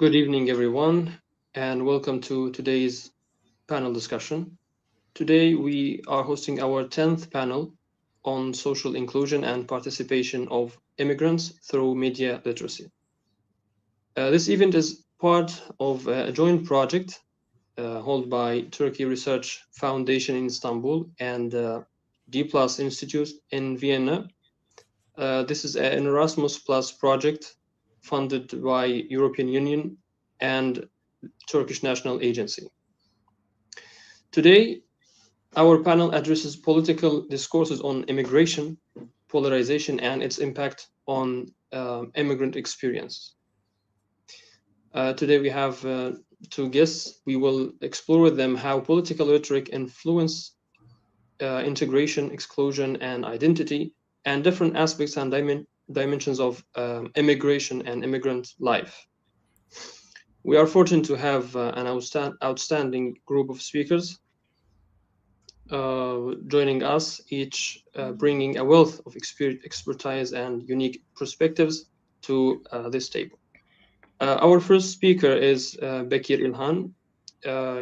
Good evening, everyone, and welcome to today's panel discussion. Today, we are hosting our 10th panel on social inclusion and participation of immigrants through media literacy. This event is part of a joint project held by Turkey Research Foundation in Istanbul and D+ Institute in Vienna. This is an Erasmus Plus project funded by European Union and Turkish National Agency. Today, our panel addresses political discourses on immigration, polarization, and its impact on immigrant experience. Today we have two guests. We will explore with them how political rhetoric influence integration, exclusion, and identity, and different aspects and dimensions of immigration and immigrant life. We are fortunate to have an outstanding group of speakers joining us, each bringing a wealth of expertise and unique perspectives to this table. Our first speaker is Bekir İlhan.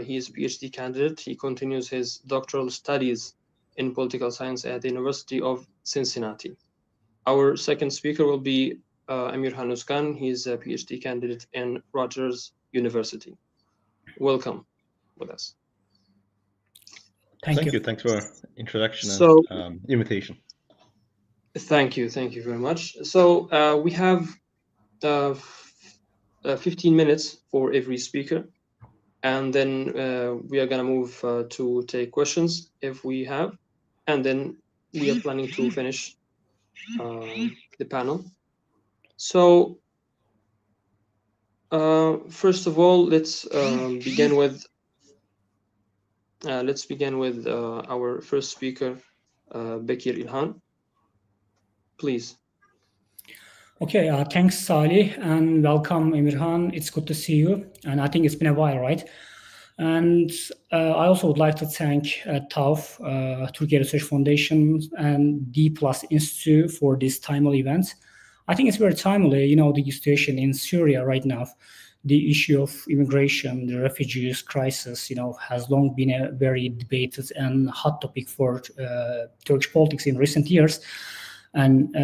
He is a PhD candidate. He continues his doctoral studies in political science at the University of Cincinnati. Our second speaker will be Emirhan Özkan. He is a PhD candidate in Rutgers University. Welcome with us. Thank you. Thanks for introduction and invitation. Thank you very much. So we have 15 minutes for every speaker, and then we are going to move to take questions if we have, and then we are planning to finish the panel. So first of all, let's begin with our first speaker, Bekir İlhan. Please. Okay, thanks, Salih, and welcome, Emirhan. It's good to see you, and I think it's been a while, right? And I also would like to thank TAF, Turkey Research Foundation, and D+ Institute for this timely event. I think it's very timely, you know, the situation in Syria right now. The issue of immigration, the refugees crisis, you know, has long been a very debated and hot topic for Turkish politics in recent years. And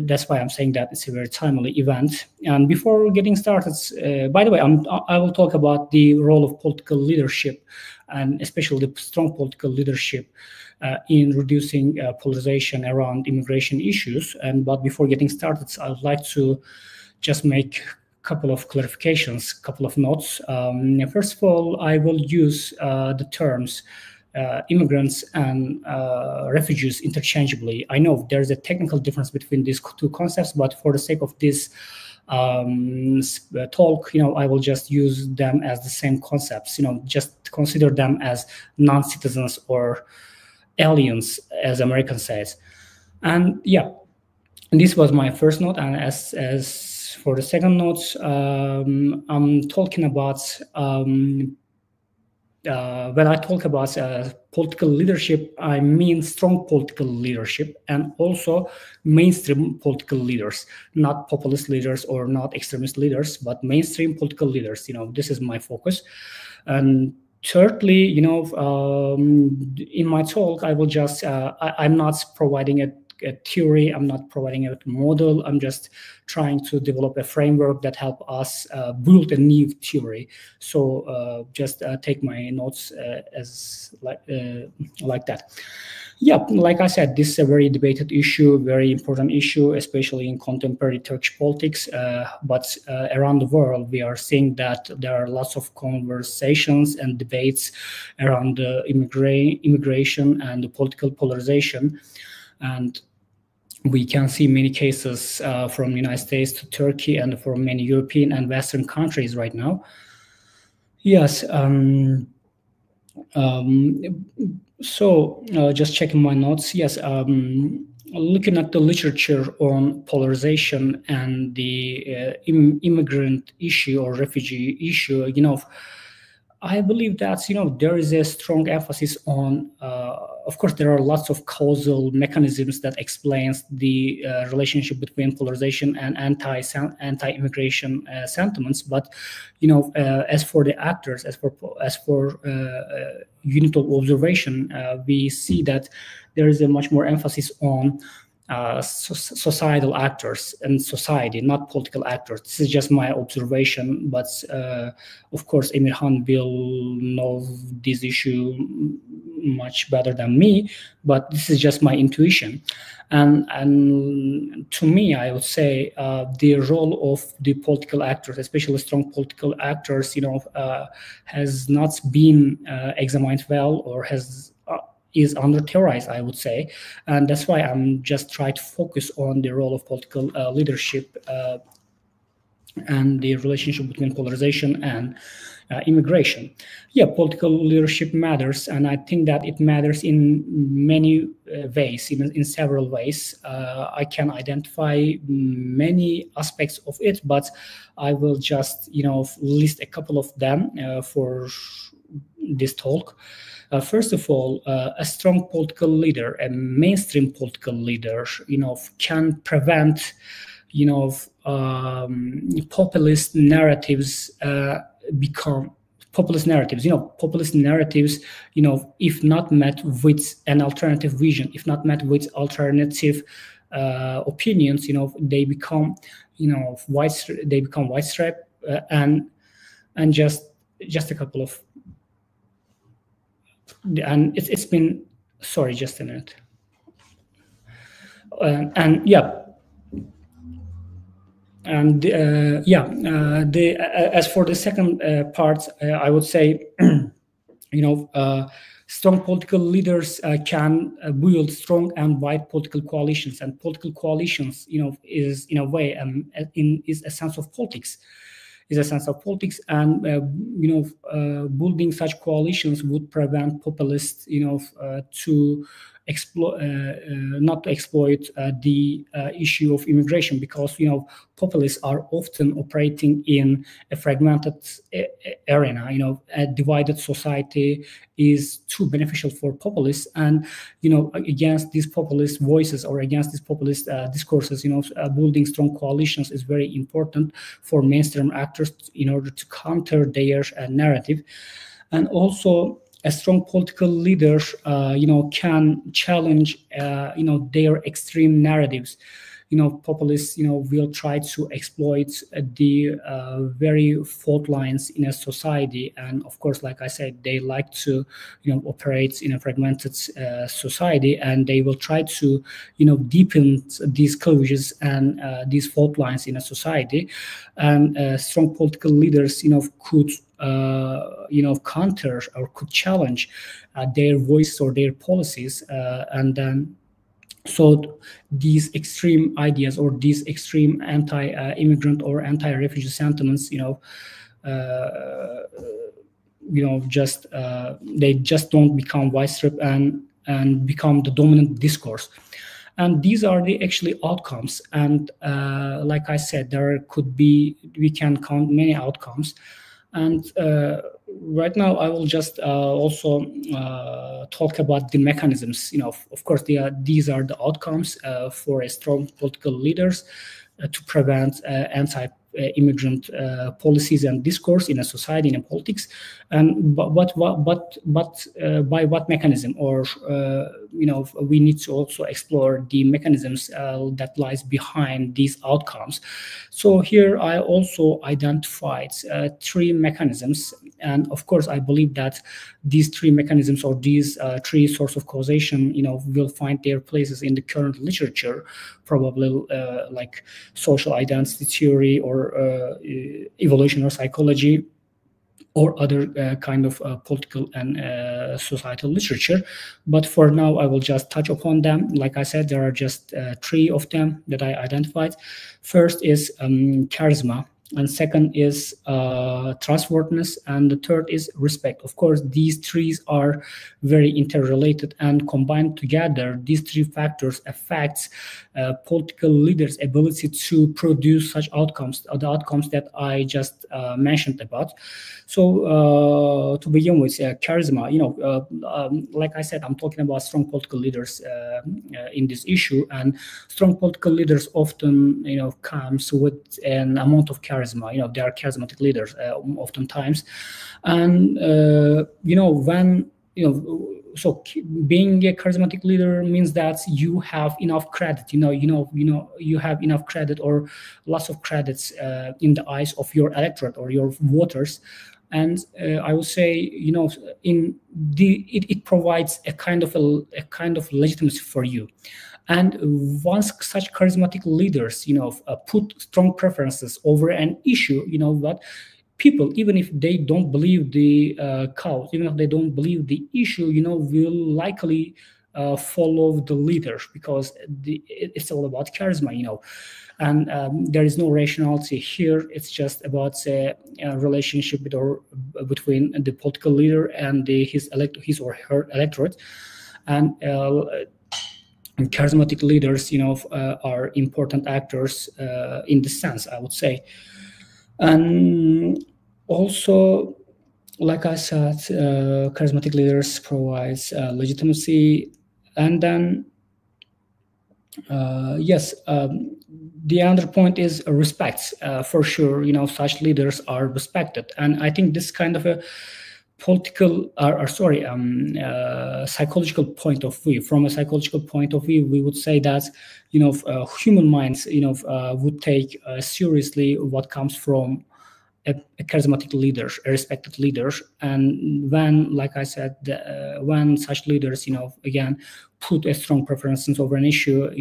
that's why I'm saying that it's a very timely event. And before getting started, by the way, I will talk about the role of political leadership, and especially the strong political leadership in reducing polarization around immigration issues. But before getting started, I would like to just make a couple of clarifications, couple of notes. First of all, I will use the terms immigrants and refugees interchangeably. I know there's a technical difference between these two concepts, but for the sake of this talk, you know, I will just use them as the same concepts. You know, just consider them as non-citizens or aliens, as American says. And yeah, this was my first note. And as for the second note, I'm talking about when I talk about political leadership, I mean strong political leadership and also mainstream political leaders, not populist leaders or not extremist leaders, but mainstream political leaders. You know, this is my focus. And thirdly, you know, in my talk, I will just, I'm not providing a theory, I'm not providing a model, I'm just trying to develop a framework that help us build a new theory. So just take my notes as like that. Yeah, like I said, this is a very debated issue, very important issue, especially in contemporary Turkish politics. But around the world, we are seeing that there are lots of conversations and debates around immigration and the political polarization. And we can see many cases from the United States to Turkey and from many European and Western countries right now. Yes. So just checking my notes. Yes. Looking at the literature on polarization and the immigrant issue or refugee issue, you know, I believe that, you know, there is a strong emphasis on of course, there are lots of causal mechanisms that explains the relationship between polarization and anti-immigration sentiments. But as for the actors, as for unit of observation, we see that there is a much more emphasis on societal actors and society, not political actors. This is just my observation, but of course, Emirhan will know this issue much better than me, but this is just my intuition. And to me, I would say the role of the political actors, especially strong political actors, has not been examined well, or is under-theorized, I would say. And that's why I'm just trying to focus on the role of political leadership and the relationship between polarization and immigration. Yeah, political leadership matters, and I think that it matters in many ways, in several ways. I can identify many aspects of it, but I will just, list a couple of them for this talk. First of all, a strong political leader, a mainstream political leader, can prevent, populist narratives become populist narratives. Populist narratives, if not met with an alternative vision, if not met with alternative opinions, they become, widespread, and just a couple of. And it's been, sorry, just a minute. And as for the second part, I would say, strong political leaders can build strong and wide political coalitions, and political coalitions, is in a way is a sense of politics. And building such coalitions would prevent populists, to not to exploit the issue of immigration, because populists are often operating in a fragmented arena. A divided society is too beneficial for populists, and against these populist voices, or against these populist discourses, building strong coalitions is very important for mainstream actors in order to counter their narrative. And also, a strong political leader, can challenge, their extreme narratives. Populists, will try to exploit the very fault lines in a society. And of course, like I said, they like to, operate in a fragmented society, and they will try to, deepen these closures and these fault lines in a society. And strong political leaders, could counter or could challenge their voice or their policies, and then so these extreme ideas or these extreme anti-immigrant or anti-refugee sentiments, they just don't become widespread and become the dominant discourse. And these are the actually outcomes. And like I said, we can count many outcomes. And right now, I will just also talk about the mechanisms. Of course, these are the outcomes for a strong political leaders to prevent anti-immigrant policies and discourse in a society, in a politics. And but by what mechanism? Or we need to also explore the mechanisms that lies behind these outcomes. So here I also identified 3 mechanisms, and of course I believe that these 3 mechanisms, or these 3 sources of causation, will find their places in the current literature, probably like social identity theory or evolutionary psychology, or other kind of political and societal literature. But for now, I will just touch upon them. Like I said, there are just 3 of them that I identified. First is charisma. and second is trustworthiness, and the third is respect. Of course, these three are very interrelated, and combined together, these three factors affects political leaders' ability to produce such outcomes, the outcomes that I just mentioned about. So to begin with, charisma, like I said, I'm talking about strong political leaders in this issue, and strong political leaders often, comes with an amount of charisma. They are charismatic leaders oftentimes, and so being a charismatic leader means that you have enough credit. You have enough credit or lots of credits in the eyes of your electorate or your voters. And I would say, it provides a kind of legitimacy for you. And once such charismatic leaders, put strong preferences over an issue, what people, even if they don't believe the cause, even if they don't believe the issue, will likely follow the leader, because it's all about charisma, and there is no rationality here. It's just about a relationship between the political leader and his or her electorate. And charismatic leaders, are important actors in this sense, I would say. And also, like I said, charismatic leaders provides legitimacy. And then, yes, the other point is respect. For sure, such leaders are respected. And I think this kind of a psychological point of view. From a psychological point of view, we would say that, human minds, would take seriously what comes from a charismatic leader, a respected leader. And when, like I said, when such leaders, again, put a strong preference over an issue,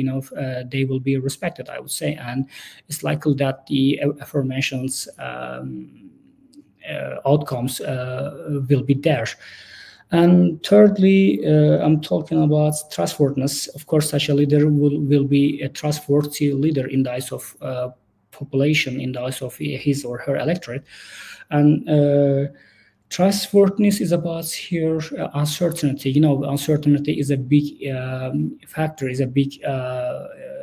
they will be respected, I would say. And it's likely that the aforementioned outcomes will be there. And thirdly, I'm talking about trustworthiness. Of course, such a leader will be a trustworthy leader in the eyes of population, in the eyes of his or her electorate. And trustworthiness is about here uncertainty. Uncertainty is a big factor, is a big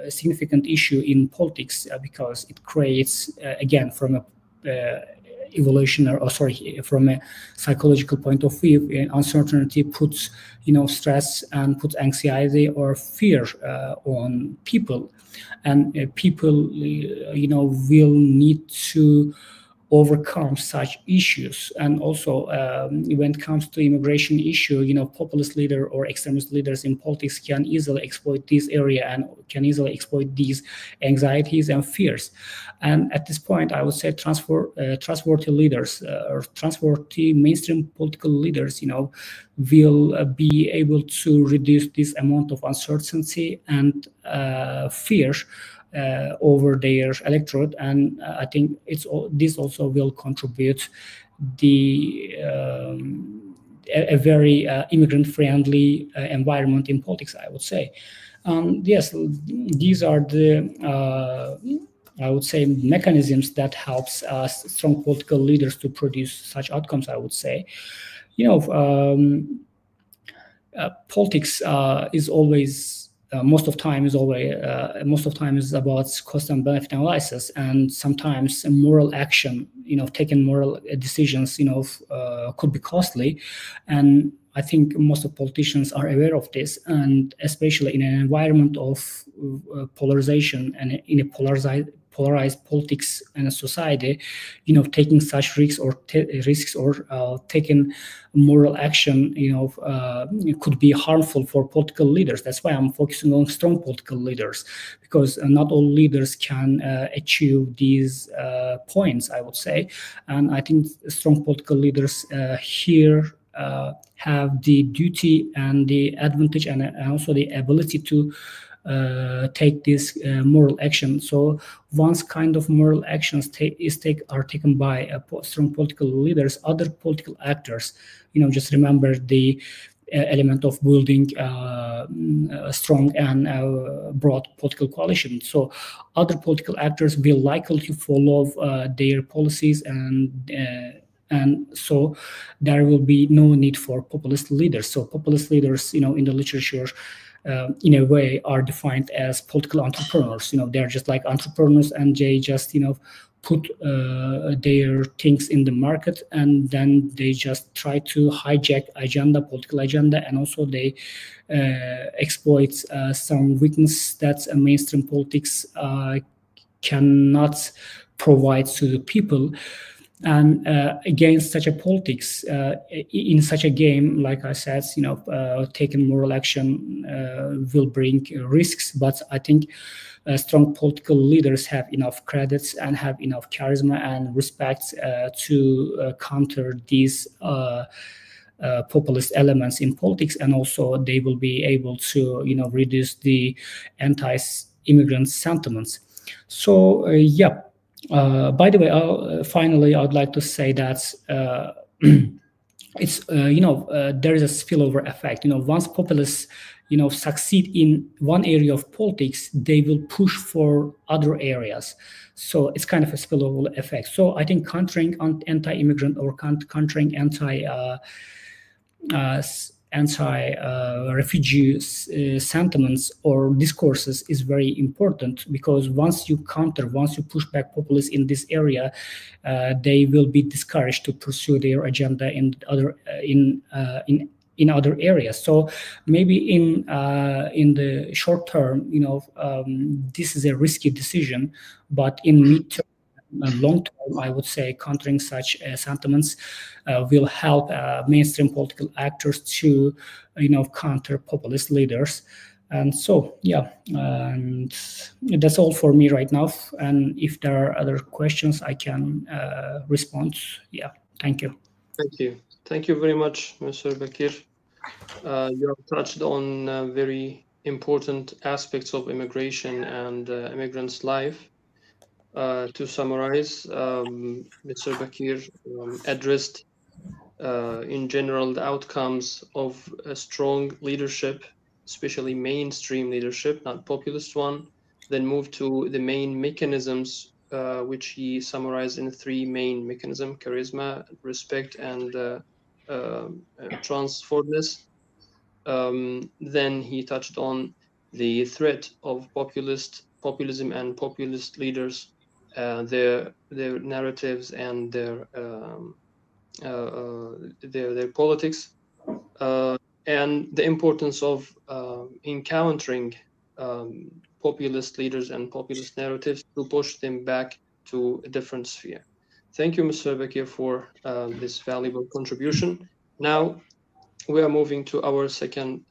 significant issue in politics, because it creates, again, from a from a psychological point of view, uncertainty puts, stress and puts anxiety or fear on people, and people, will need to overcome such issues. And also, when it comes to immigration issue, populist leader or extremist leaders in politics can easily exploit this area and can easily exploit these anxieties and fears. And at this point, I would say trustworthy leaders or trustworthy mainstream political leaders, will be able to reduce this amount of uncertainty and fear over their electorate. And I think this also will contribute a very immigrant-friendly environment in politics, I would say. Yes, these are the I would say mechanisms that helps strong political leaders to produce such outcomes, I would say. Politics is always most of time is about cost and benefit analysis, and sometimes moral action, taking moral decisions, could be costly. And I think most of politicians are aware of this, and especially in an environment of polarization and in a polarized politics and a society, taking such risks or taking moral action, could be harmful for political leaders. That's why I'm focusing on strong political leaders, because not all leaders can achieve these points, I would say. And I think strong political leaders here have the duty and the advantage and also the ability to take this moral action. So once kind of moral actions are taken by strong political leaders, other political actors, just remember the element of building a strong and broad political coalition. So other political actors will likely to follow their policies, and so there will be no need for populist leaders. So populist leaders, in the literature, in a way, are defined as political entrepreneurs. They're just like entrepreneurs, and they just put their things in the market, and then they just try to hijack political agenda, and also they exploit some weakness that mainstream politics cannot provide to the people. And against such a politics, in such a game, like I said, taking moral action will bring risks. But I think strong political leaders have enough credits and have enough charisma and respect to counter these populist elements in politics, and also they will be able to reduce the anti-immigrant sentiments. So yeah. By the way, finally, I would like to say that it's there is a spillover effect. Once populists succeed in one area of politics, they will push for other areas. So it's kind of a spillover effect. So I think countering anti-immigrant or countering anti-refugee sentiments or discourses is very important, because once you push back populists in this area, they will be discouraged to pursue their agenda in other areas. So maybe in the short term, this is a risky decision, but in mid-term and long term, I would say countering such sentiments will help mainstream political actors to, counter populist leaders. And so, yeah, and that's all for me right now. And if there are other questions, I can respond. Yeah, thank you. Thank you. Thank you very much, Mr. Bakir. You have touched on very important aspects of immigration and immigrants' life. To summarize, Mr. Bakir addressed in general the outcomes of a strong leadership, especially mainstream leadership, not populist one, then moved to the main mechanisms, which he summarized in three main mechanisms: charisma, respect, and transformness. Then he touched on the threat of populism and populist leaders, their narratives and their politics, and the importance of encountering populist leaders and populist narratives to push them back to a different sphere. Thank you, Mr. Bakir, for this valuable contribution. Now we are moving to our second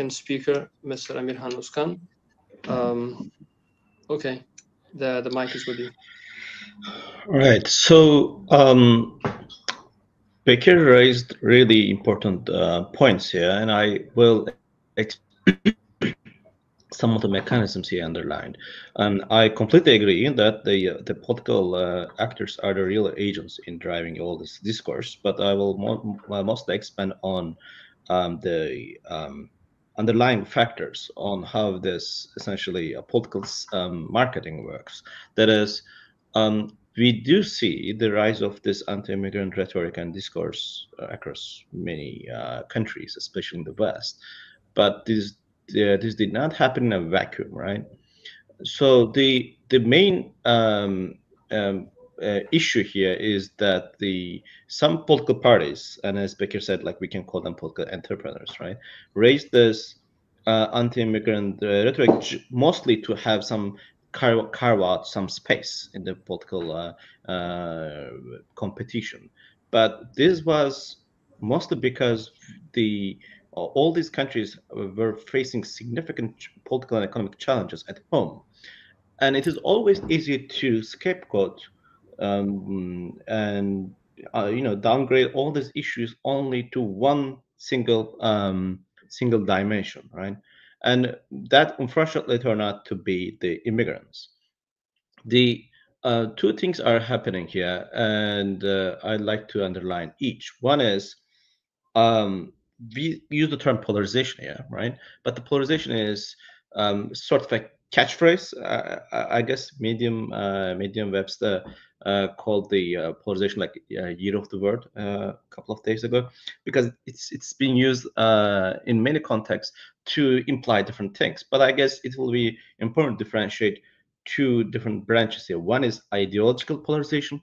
speaker, Mr. Emirhan Uskan. Okay, the mic is with you. All right. So Bekir raised really important points here, and I will some of the mechanisms he underlined. And I completely agree that the political actors are the real agents in driving all this discourse. But I will mostly expand on the underlying factors on how this essentially political marketing works. That is, we do see the rise of this anti-immigrant rhetoric and discourse across many countries, especially in the West. But this did not happen in a vacuum, right? So the main issue here is that some political parties, and as Becker said, like we can call them political entrepreneurs, right, raise this anti-immigrant rhetoric mostly to have some carve out some space in the political competition. But this was mostly because all these countries were facing significant political and economic challenges at home. And it is always easy to scapegoat and downgrade all these issues only to one single dimension, right? And that unfortunately turned out to be the immigrants. The two things are happening here, and I'd like to underline each. One is we use the term polarization here, right? But the polarization is sort of a catchphrase. I guess Medium Webster called the polarization like year of the word a couple of days ago, because it's being used in many contexts to imply different things. But I guess it will be important to differentiate two different branches here. One is ideological polarization,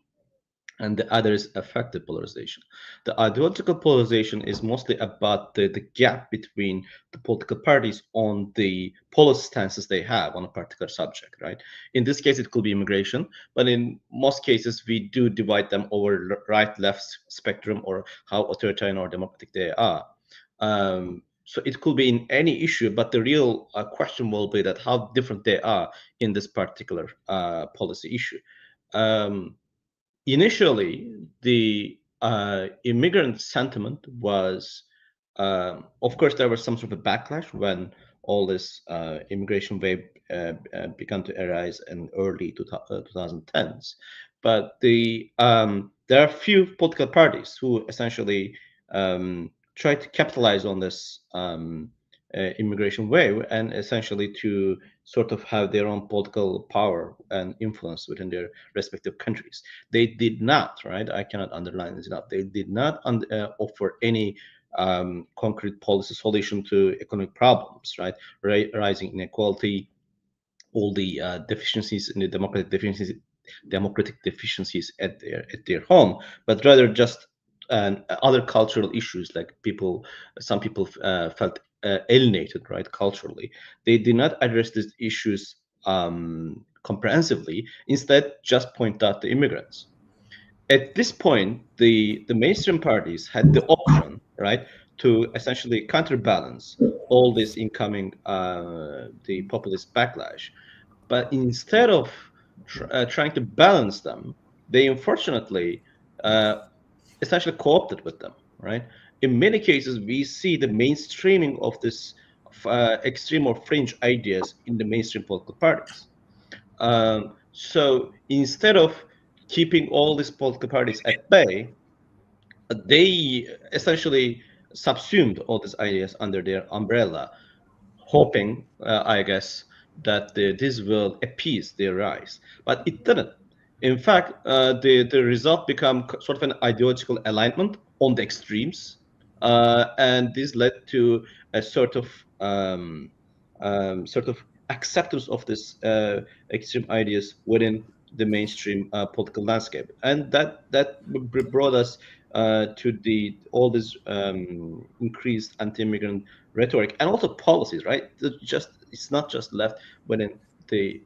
and the other is affective polarization. The ideological polarization is mostly about the gap between the political parties on the policy stances they have on a particular subject, right? In this case, it could be immigration, but in most cases, we do divide them over right-left spectrum or how authoritarian or democratic they are. So it could be in any issue, but the real question will be that how different they are in this particular policy issue. Initially, the immigrant sentiment was, of course, there was some sort of backlash when all this immigration wave began to arise in early 2010s. But there are few political parties who essentially try to capitalize on this immigration wave and essentially to sort of have their own political power and influence within their respective countries. They did not, right? I cannot underline this enough. They did not offer any concrete policy solution to economic problems, right? Rising inequality, all the deficiencies in the democratic deficiencies at their home, but rather just other cultural issues like some people felt alienated, right, culturally. They did not address these issues comprehensively. Instead, just point out the immigrants. At this point, the mainstream parties had the option, right, to essentially counterbalance all this incoming the populist backlash. But instead of trying to balance them, they unfortunately uh, essentially co-opted with them, right? In many cases, we see the mainstreaming of this extreme or fringe ideas in the mainstream political parties. So instead of keeping all these political parties at bay, they essentially subsumed all these ideas under their umbrella, hoping, I guess, that this will appease their rise. But it didn't. In fact, the result became sort of an ideological alignment on the extremes, and this led to a sort of acceptance of this extreme ideas within the mainstream political landscape, and that brought us to the all this increased anti-immigrant rhetoric and also policies, right? It's not just left within the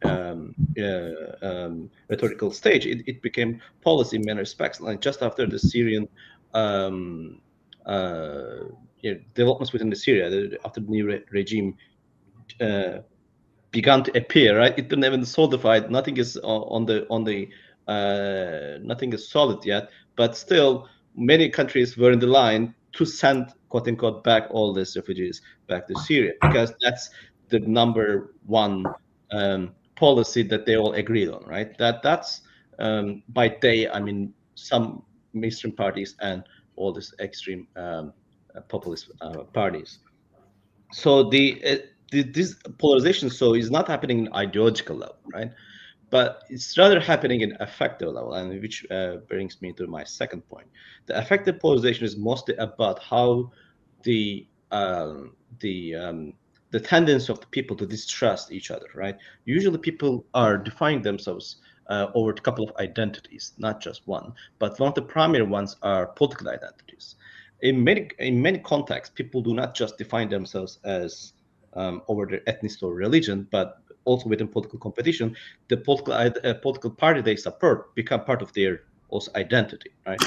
rhetorical stage. It became policy in many respects. Like just after the Syrian um, uh, developments within the Syria, after the new regime uh, began to appear, right? It didn't even solidified. Nothing is on the nothing is solid yet, but still many countries were in the line to send quote unquote back all these refugees back to Syria because that's the number one policy that they all agreed on, right? That's by day, I mean some mainstream parties and all these extreme populist parties. So this polarization so is not happening in ideological level, right? But it's rather happening in affective level, and which brings me to my second point. The affective polarization is mostly about how the um, the um, the tendency of the people to distrust each other, right? Usually, people are defining themselves over a couple of identities, not just one. But one of the primary ones are political identities. In many contexts, people do not just define themselves as over their ethnicity or religion, but also within political competition, the political party they support become part of their also identity, right?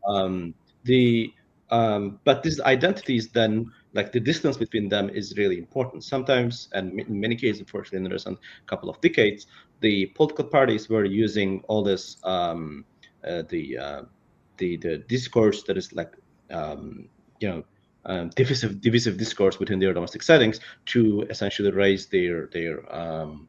Um, the but these identities then, like the distance between them, is really important. Sometimes, and in many cases, unfortunately, in the recent couple of decades, the political parties were using all this uh, the uh, the discourse that is like um, you know divisive discourse within their domestic settings to essentially raise their um,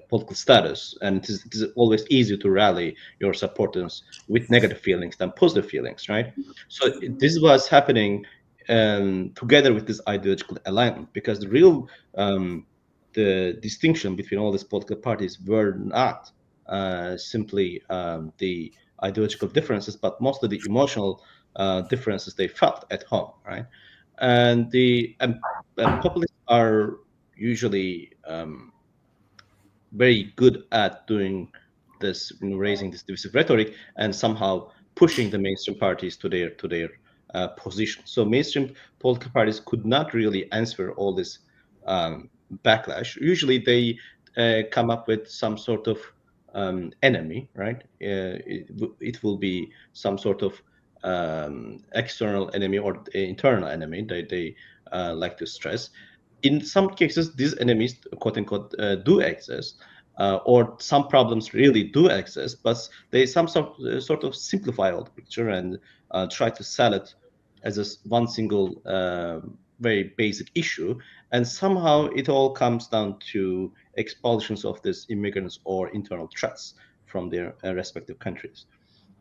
political status, and it is always easier to rally your supporters with negative feelings than positive feelings, right? So this was happening together with this ideological alignment, because the distinction between all these political parties were not simply the ideological differences, but mostly the emotional differences they felt at home, right? And the populists are usually very good at doing this, raising this divisive rhetoric and somehow pushing the mainstream parties to their position. So mainstream political parties could not really answer all this backlash. Usually they come up with some sort of enemy, right? It will be some sort of external enemy or internal enemy. They like to stress. In some cases, these enemies, quote unquote, do exist, or some problems really do exist, but they sort of simplify all the picture and try to sell it as one single very basic issue, and somehow it all comes down to expulsions of these immigrants or internal threats from their respective countries.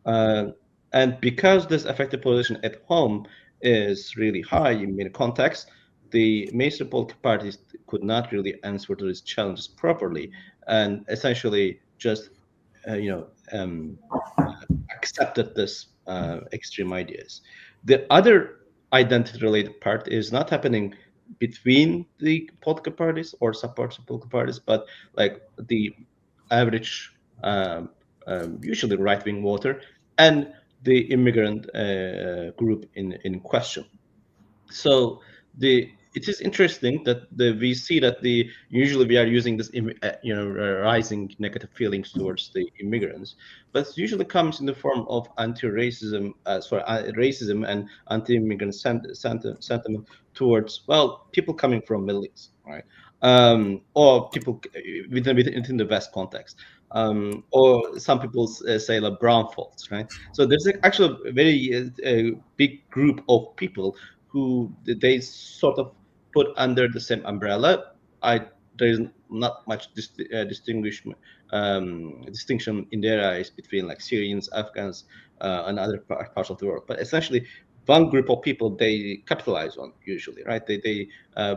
Uh, and because this effective position at home is really high in many contexts, the mainstream political parties could not really answer to these challenges properly, and essentially just uh, you know um, accepted this extreme ideas. The other identity-related part is not happening between the political parties or supporters of political parties, but like the average, um, usually right-wing voter, and the immigrant group in question. So it is interesting that we see that the usually we are using this rising negative feelings towards the immigrants, but it usually comes in the form of anti-racism, racism and anti-immigrant sentiment towards, well, people coming from Middle East, right? Or people within the West context, or some people say like brown folks, right? So there's actually a very big group of people who they sort of put under the same umbrella. I There's not much distinction in their eyes between like Syrians, Afghans, and other parts of the world. But essentially, one group of people they capitalize on usually, right?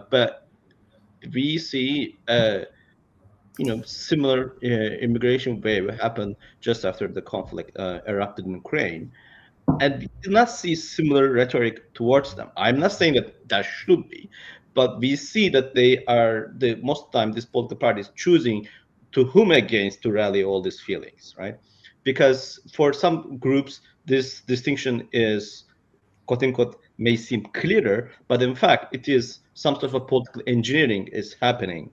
But we see similar immigration wave happen just after the conflict erupted in Ukraine, and we do not see similar rhetoric towards them. I'm not saying that that should be, but we see that they are the most of the time this political party is choosing to whom against to rally all these feelings, right? Because for some groups, this distinction is quote unquote may seem clearer, but in fact, it is some sort of political engineering is happening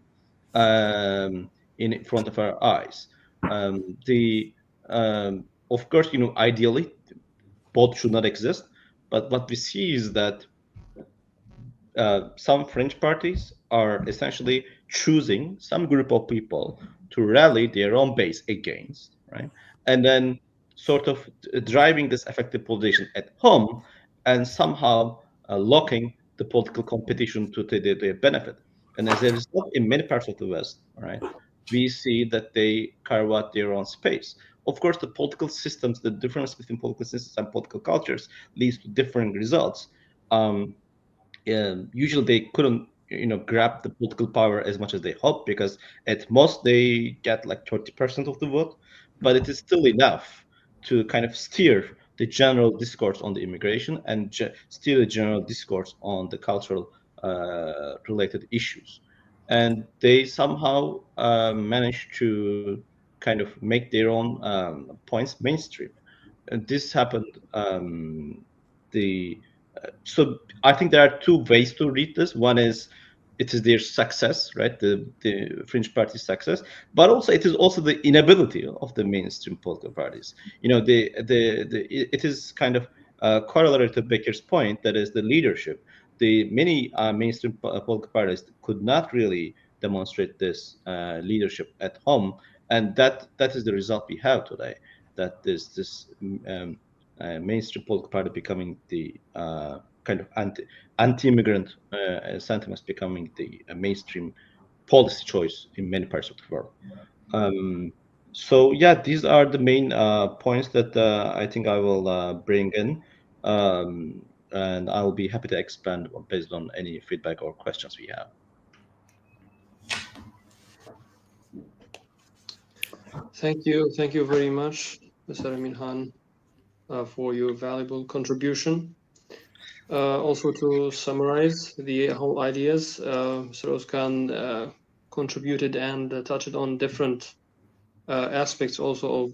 in front of our eyes. The Of course, ideally both should not exist. But what we see is that some fringe parties are essentially choosing some group of people to rally their own base against, right? And then sort of driving this effective polarization at home and somehow locking the political competition to their benefit. And as a result, in many parts of the West, right, we see that they carve out their own space. Of course, the political systems, the difference between political systems and political cultures leads to differing results. Um, Usually they couldn't grab the political power as much as they hoped, because at most they get like 30% of the vote, but it is still enough to kind of steer the general discourse on the immigration and steer the general discourse on the cultural related issues, and they somehow managed to kind of make their own points mainstream. And this happened the so I think there are two ways to read this. One is it is their success, right? The fringe party's success, but also it is also the inability of the mainstream political parties. It is kind of corollary to Becker's point, that is the leadership. The many mainstream political parties could not really demonstrate this leadership at home, and that is the result we have today. That this mainstream political party becoming the kind of anti-immigrant sentiments becoming the mainstream policy choice in many parts of the world. So yeah, these are the main points that I think I will bring in, and I'll be happy to expand based on any feedback or questions we have. Thank you very much, Mr. Emirhan, for your valuable contribution. Also, to summarize the whole ideas, Mr. Özkan contributed and touched on different aspects also of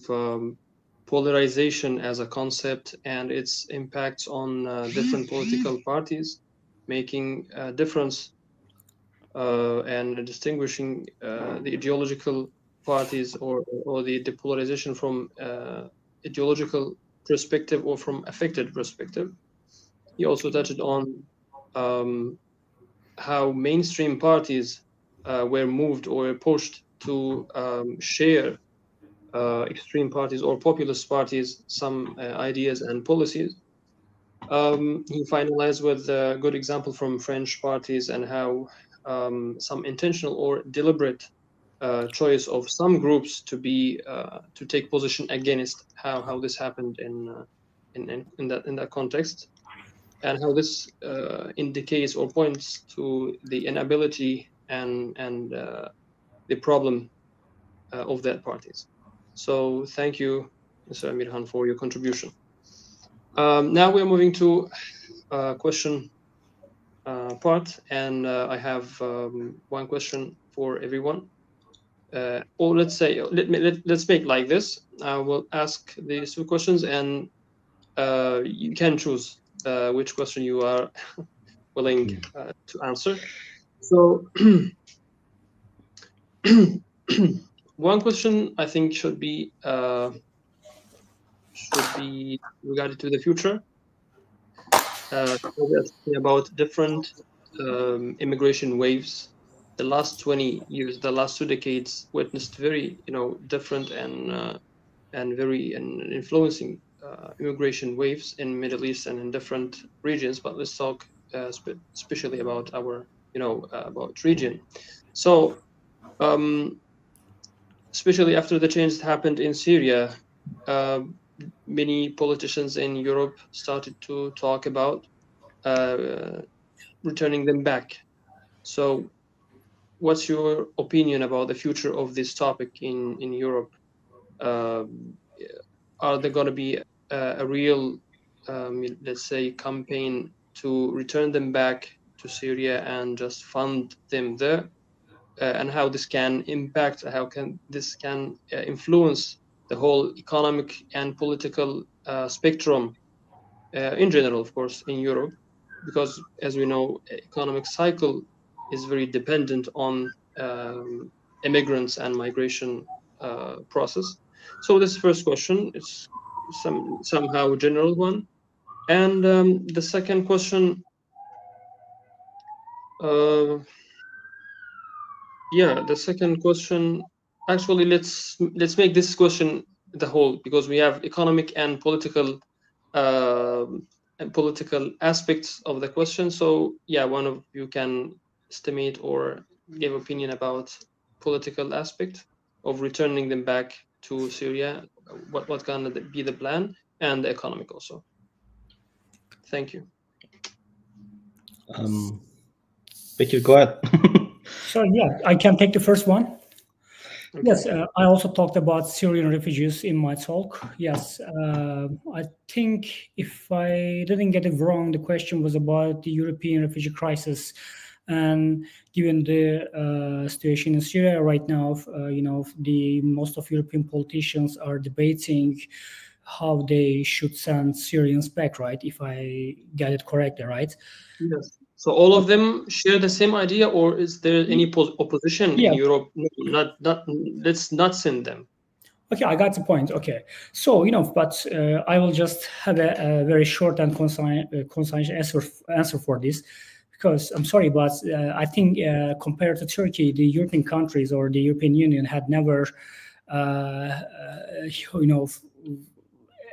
polarization as a concept and its impacts on different political parties, making a difference and distinguishing the ideological parties or the polarization from ideological perspective or from affected perspective. He also touched on how mainstream parties were moved or pushed to share extreme parties or populist parties some ideas and policies. He finalized with a good example from French parties and how some intentional or deliberate choice of some groups to take position against how this happened in that context, and how this indicates or points to the inability and the problem of that parties. So thank you, Mr. Emirhan, for your contribution. Now we're moving to question part, and I have one question for everyone. Or let's say, let's make like this. I will ask these two questions, and you can choose which question you are willing to answer. So one question I think should be regarded to the future. About different immigration waves. The last 20 years, the last 2 decades, witnessed very, different and very influencing immigration waves in Middle East and in different regions. But let's talk especially about our, about region. So, especially after the change that happened in Syria, many politicians in Europe started to talk about returning them back. So what's your opinion about the future of this topic in Europe? Are there going to be a real, let's say, campaign to return them back to Syria and just fund them there? And how this can impact, how can this influence the whole economic and political spectrum in general, of course, in Europe, because as we know, economic cycle is very dependent on immigrants and migration process. So this first question is somehow a general one, and the second question. The second question, actually, let's make this question the whole, because we have economic and political aspects of the question. So yeah, one of you can estimate or give opinion about political aspect of returning them back to Syria. What can be the plan, and the economic also. Thank you. Bekir, go ahead. So yeah, I can take the first one. Okay. Yes, I also talked about Syrian refugees in my talk. Yes, I think if I didn't get it wrong, the question was about the European refugee crisis. And given the situation in Syria right now, most of European politicians are debating how they should send Syrians back, right? If I get it correctly, right? Yes. So all of them share the same idea, or is there any opposition in Europe? Not, let's not send them. Okay, I got the point. Okay, so but I will just have a very short and concise answer for this, because I'm sorry, but I think compared to Turkey, the European countries or the European Union had never,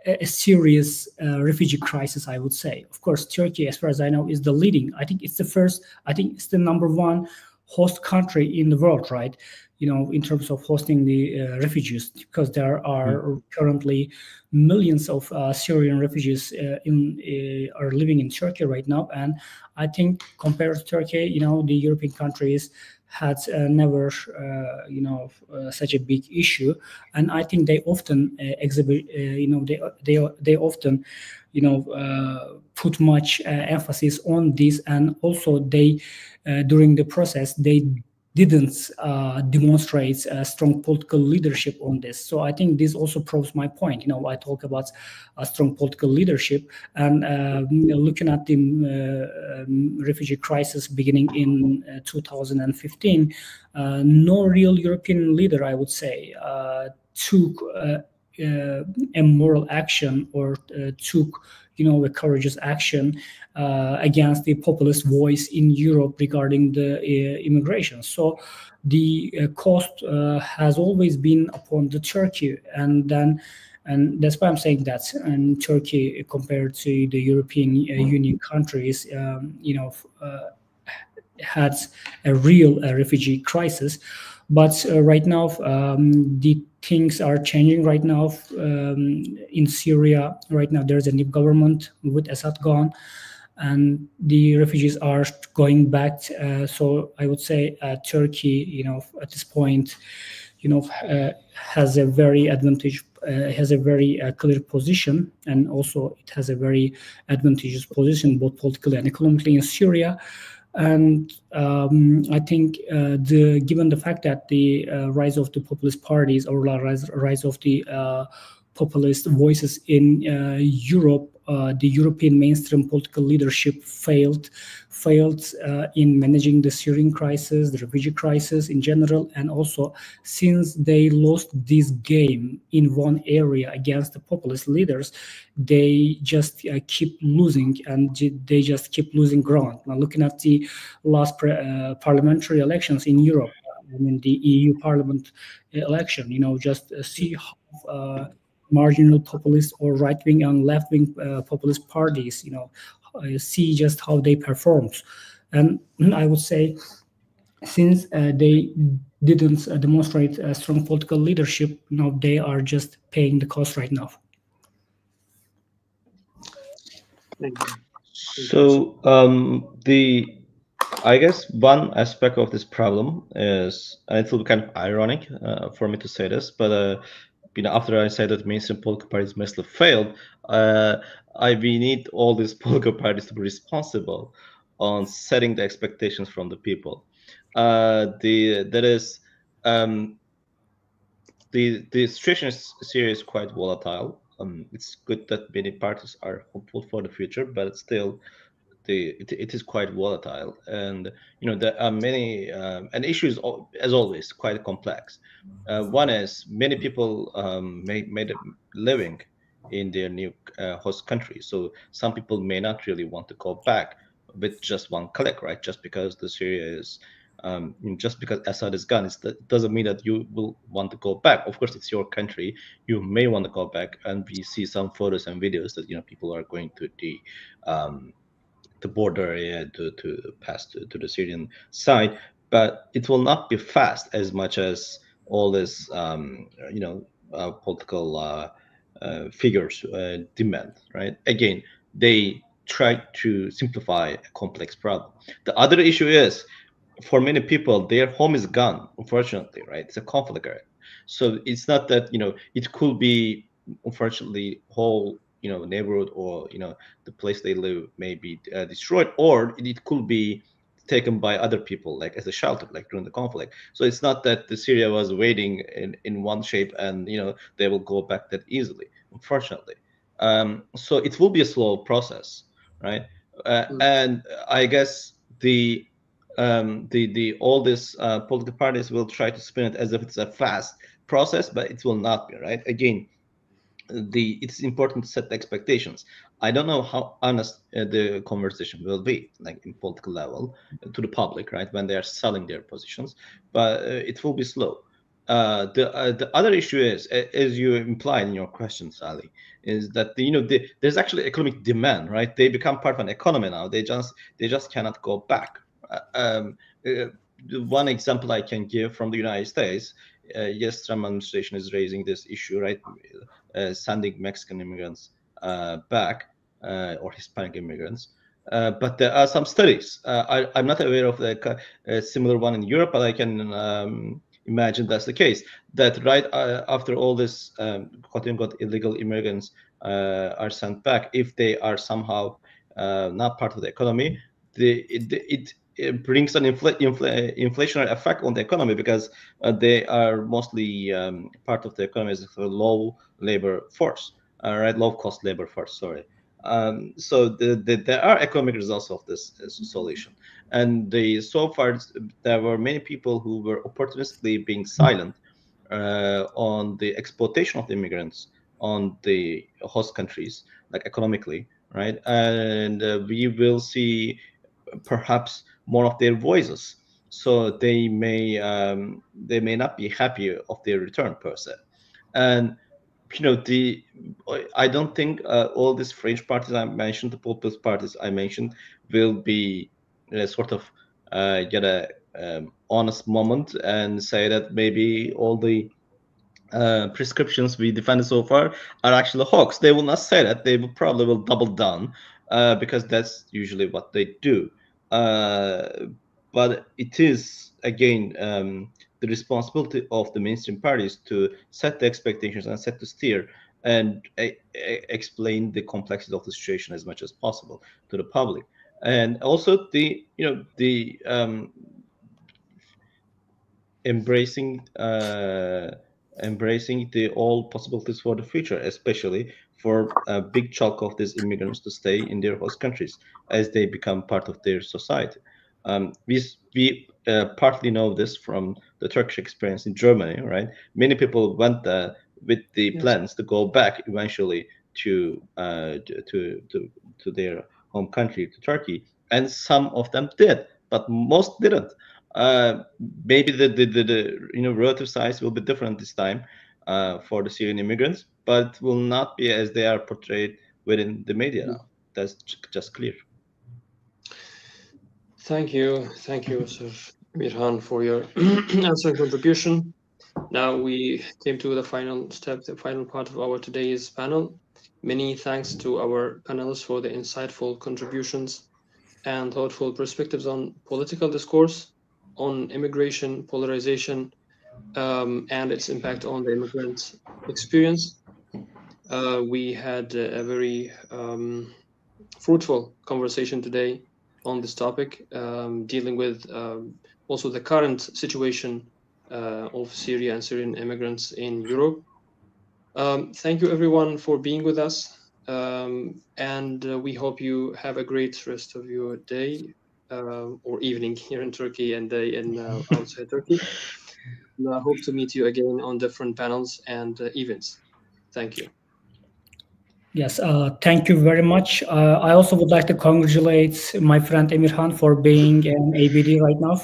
a serious refugee crisis, I would say. Of course, Turkey, as far as I know, is the leading. I think it's the first. I think it's the number one host country in the world, right? In terms of hosting the refugees, because there are currently millions of Syrian refugees are living in Turkey right now. And I think compared to Turkey, the European countries had never, such a big issue. And I think they often exhibit, they often, put much emphasis on this, and also they, during the process, they didn't demonstrate strong political leadership on this. So I think this also proves my point. I talk about a strong political leadership, and looking at the refugee crisis beginning in 2015, no real European leader, I would say, took a moral action, or took a courageous action against the populist voice in Europe regarding the immigration. So the cost has always been upon the Turkey, and that's why I'm saying that. And Turkey, compared to the European Union countries, had a real refugee crisis. But right now, the things are changing right now. In Syria, right now, there's a new government with Assad gone, and the refugees are going back. So I would say Turkey, at this point, has a very clear position, and also it has a very advantageous position, both politically and economically, in Syria. And I think given the fact that the rise of the populist parties, or rise of the populist voices in Europe, the European mainstream political leadership failed in managing the Syrian crisis, the refugee crisis in general, and also since they lost this game in one area against the populist leaders, they just keep losing, and they just keep losing ground. Now, looking at the last parliamentary elections in Europe, the EU Parliament election, just see how marginal populist or right-wing and left-wing populist parties, see just how they performed. And I would say, since they didn't demonstrate a strong political leadership, they are just paying the cost right now. Thank you. So I guess one aspect of this problem is, and it will be kind of ironic for me to say this, but after I said that mainstream political parties must have failed, we need all these political parties to be responsible on setting the expectations from the people. The situation in Syria is quite volatile. It's good that many parties are hopeful for the future, but still, it is quite volatile, and there are many and issues, as always, quite complex. One is, many people made a living in their new host country, so some people may not really want to go back with just one click, right? Just because the Syria is just because Assad is gone, it doesn't mean that you will want to go back. Of course, it's your country, you may want to go back, and we see some photos and videos that people are going to the border area to pass to the Syrian side, but it will not be fast as much as all this political figures demand, right? Again, they try to simplify a complex problem. The other issue is, for many people, their home is gone, unfortunately, right? It's a conflict area. So it's not that, it could be, unfortunately, whole neighborhood, or the place they live may be destroyed, or it could be taken by other people, like as a shelter, like during the conflict. So it's not that the Syria was waiting in one shape, and they will go back that easily, unfortunately. So it will be a slow process, right? And I guess all these political parties will try to spin it as if it's a fast process, but it will not be, right? Again, it's important to set the expectations. I don't know how honest the conversation will be, like in political level, to the public, right, when they are selling their positions, but it will be slow. The other issue is, as you implied in your question, Sally, is that there's actually economic demand, right? They become part of an economy now. They just cannot go back. one example I can give from the United States, yes, Trump administration is raising this issue, right? Sending Mexican immigrants back or Hispanic immigrants. But there are some studies. I'm not aware of a similar one in Europe, but I can imagine that's the case. That right after all this quote-unquote illegal immigrants are sent back, if they are somehow not part of the economy, it brings an inflationary effect on the economy, because they are mostly part of the economy as a low labor force, right? Low cost labor force, sorry. So there are economic results of this solution. And so far, there were many people who were opportunistically being silent on the exploitation of the immigrants on the host countries, like economically, right? And we will see perhaps more of their voices. So they may not be happy of their return per se. And I don't think all these fringe parties I mentioned, the populist parties I mentioned, will be sort of get a honest moment and say that maybe all the prescriptions we defended so far are actually hoax. They will not say that. They will probably will double down because that's usually what they do. But it is again the responsibility of the mainstream parties to set the expectations and set the steer and explain the complexity of the situation as much as possible to the public. And also the embracing embracing the all possibilities for the future, especially for a big chunk of these immigrants to stay in their host countries as they become part of their society. We partly know this from the Turkish experience in Germany, right? Many people went there with the plans to go back eventually to their home country, to Turkey, and some of them did, but most didn't. Uh, Maybe the relative size will be different this time for the Syrian immigrants, but will not be as they are portrayed within the media now. That's just clear. Thank you, Sir Mirhan, for your answer and contribution. Now we came to the final step, the final part of our today's panel. Many thanks to our panelists for the insightful contributions and thoughtful perspectives on political discourse, on immigration, polarization, and its impact on the immigrant experience. We had a very fruitful conversation today on this topic, dealing with also the current situation of Syria and Syrian immigrants in Europe. Thank you everyone for being with us, and we hope you have a great rest of your day or evening here in Turkey and day in outside Turkey. And I hope to meet you again on different panels and events. Thank you. Yes, thank you very much. I also would like to congratulate my friend Emirhan for being an ABD right now.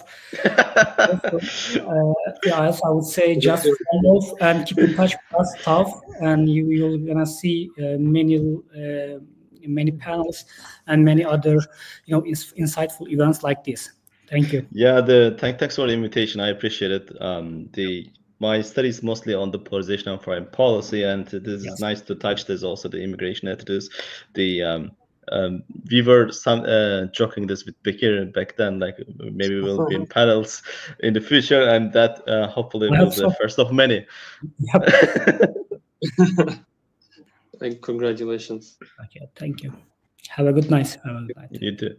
Yes, I would say just follow and keep in touch with us, tough, and you're gonna see many panels and many other insightful events like this. Thank you. Yeah, thanks for the invitation. I appreciate it. My studies mostly on the polarization of foreign policy, and this is nice to touch. There's also the immigration attitudes. We were joking this with Bekir back then, like maybe we'll be in panels in the future, and that hopefully will be the first of many. Congratulations. Okay, thank you. Have a good night. You too.